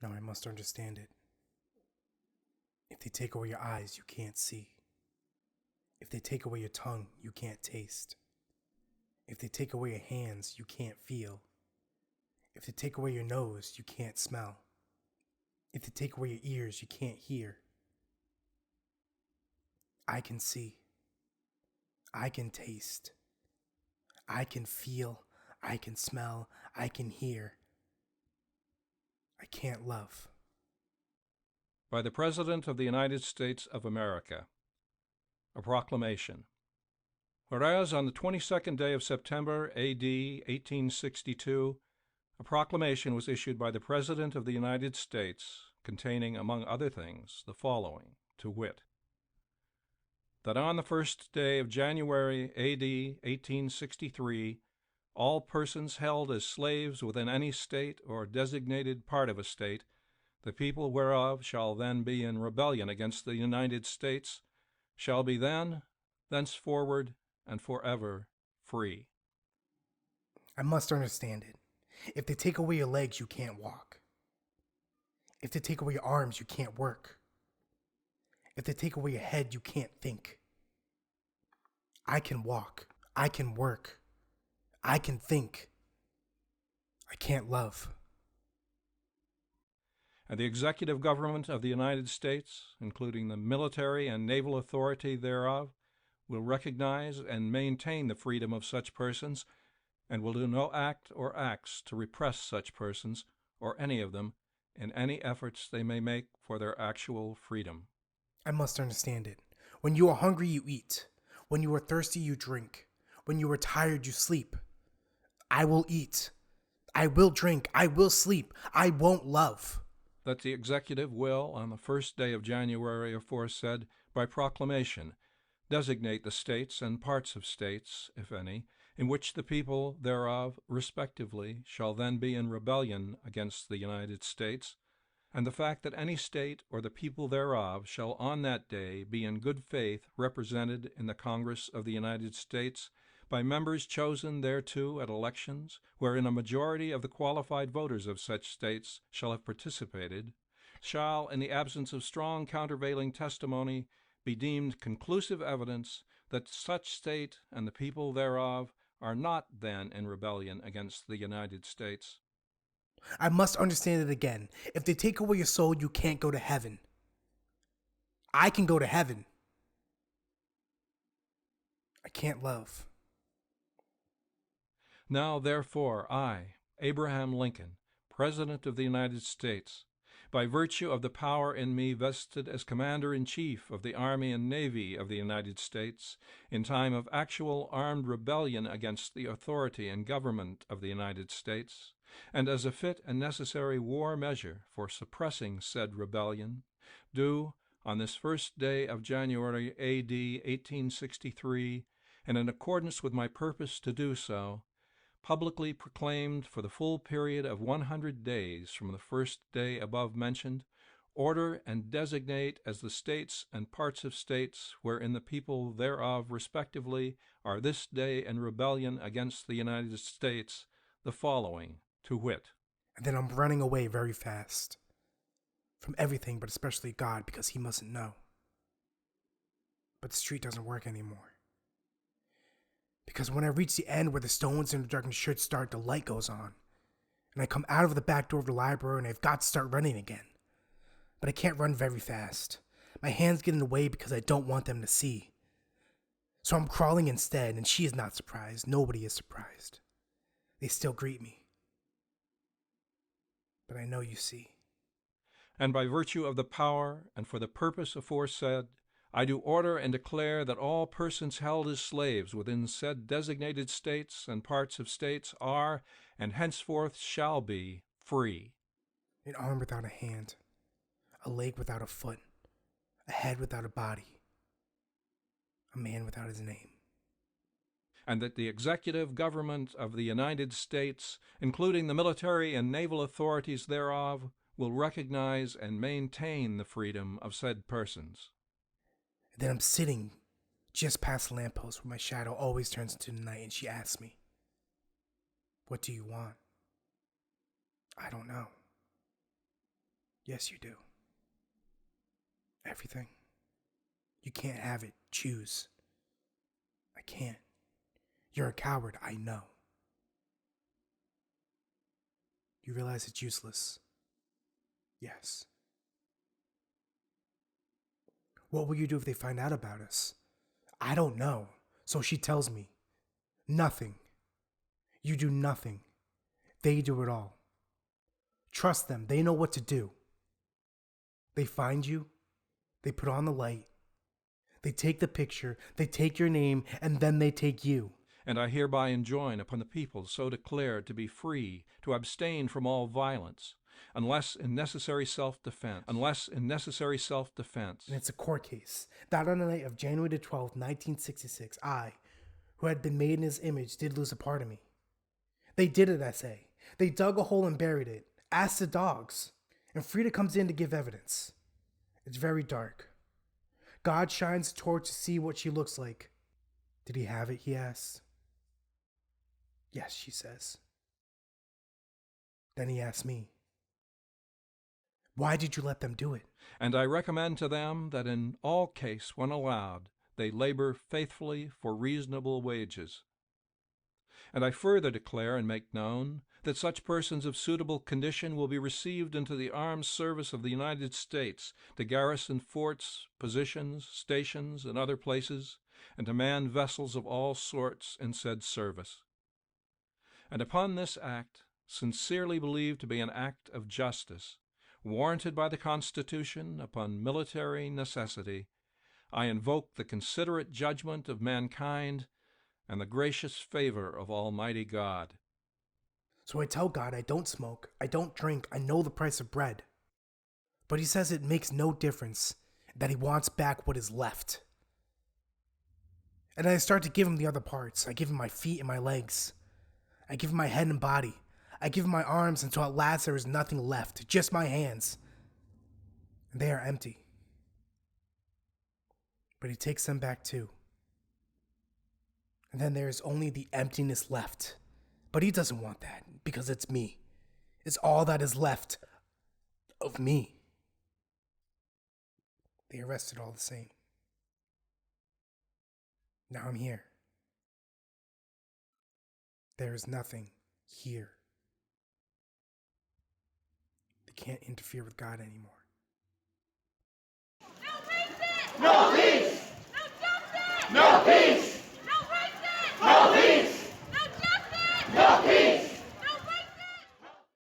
Now I must understand it. If they take away your eyes, you can't see. If they take away your tongue, you can't taste. If they take away your hands, you can't feel. If they take away your nose, you can't smell. If they take away your ears, you can't hear. I can see. I can taste. I can feel. I can smell. I can hear. I can't love. By the President of the United States of America. A proclamation. Whereas on the 22nd day of September, A.D. 1862, a proclamation was issued by the President of the United States containing, among other things, the following, to wit, that on the 1st day of January, A.D. 1863, all persons held as slaves within any state or designated part of a state, the people whereof shall then be in rebellion against the United States, shall be then, thenceforward, and forever free. I must understand it. If they take away your legs, you can't walk. If they take away your arms, you can't work. If they take away your head, you can't think. I can walk. I can work. I can think. I can't love. And the executive government of the United States, including the military and naval authority thereof, will recognize and maintain the freedom of such persons, and will do no act or acts to repress such persons, or any of them, in any efforts they may make for their actual freedom. I must understand it. When you are hungry, you eat. When you are thirsty, you drink. When you are tired, you sleep. I will eat. I will drink. I will sleep. I won't love. That the executive will, on the 1st day of January aforesaid, by proclamation, designate the states and parts of states, if any, in which the people thereof, respectively, shall then be in rebellion against the United States, and the fact that any state or the people thereof shall on that day be in good faith represented in the Congress of the United States by members chosen thereto at elections, wherein a majority of the qualified voters of such states shall have participated, shall, in the absence of strong countervailing testimony, be deemed conclusive evidence that such state and the people thereof are not then in rebellion against the United States. I must understand it again. If they take away your soul, you can't go to heaven. I can go to heaven. I can't love. Now, therefore, I, Abraham Lincoln, President of the United States, by virtue of the power in me vested as Commander-in-Chief of the Army and Navy of the United States, in time of actual armed rebellion against the authority and government of the United States, and as a fit and necessary war measure for suppressing said rebellion, do, on this 1st day of January, A.D. 1863, and in accordance with my purpose to do so, publicly proclaimed for the full period of 100 days from the 1st day above mentioned, order and designate as the states and parts of states wherein the people thereof respectively are this day in rebellion against the United States, the following, to wit. And then I'm running away very fast. From everything, but especially God, because he mustn't know. But the street doesn't work anymore. Because when I reach the end where the stones and the darkened should start, the light goes on. And I come out of the back door of the library and I've got to start running again. But I can't run very fast. My hands get in the way because I don't want them to see. So I'm crawling instead, and she is not surprised. Nobody is surprised. They still greet me. But I know you see. And by virtue of the power and for the purpose aforesaid, I do order and declare that all persons held as slaves within said designated states and parts of states are, and henceforth shall be, free. An arm without a hand, a leg without a foot, a head without a body, a man without his name. And that the executive government of the United States, including the military and naval authorities thereof, will recognize and maintain the freedom of said persons. And then I'm sitting just past the lamppost where my shadow always turns into the night, and she asks me, "What do you want?" I don't know. Yes, you do. Everything. You can't have it. Choose. I can't. You're a coward, I know. You realize it's useless. Yes. What will you do if they find out about us? I don't know. So she tells me. Nothing. You do nothing. They do it all. Trust them. They know what to do. They find you. They put on the light. They take the picture. They take your name. And then they take you. And I hereby enjoin upon the people so declared to be free, to abstain from all violence, unless in necessary self-defense. And it's a court case. That on the night of January the 12th, 1966, I, who had been made in his image, did lose a part of me. They did it, I say. They dug a hole and buried it. Ask the dogs. And Frida comes in to give evidence. It's very dark. God shines a torch to see what she looks like. Did he have it, he asks. Yes, she says. Then he asks me, why did you let them do it? And I recommend to them that in all case, when allowed, they labor faithfully for reasonable wages. And I further declare and make known that such persons of suitable condition will be received into the armed service of the United States to garrison forts, positions, stations, and other places, and to man vessels of all sorts in said service. And upon this act, sincerely believed to be an act of justice, warranted by the Constitution upon military necessity, I invoke the considerate judgment of mankind and the gracious favor of Almighty God. So I tell God I don't smoke, I don't drink, I know the price of bread. But he says it makes no difference, that he wants back what is left. And I start to give him the other parts. I give him my feet and my legs. I give him my head and body. I give him my arms until at last there is nothing left, just my hands. And they are empty. But he takes them back too. And then there is only the emptiness left. But he doesn't want that, because it's me. It's all that is left of me. They arrested all the same. Now I'm here. There is nothing here. They can't interfere with God anymore. No peace! No peace! No justice! No peace!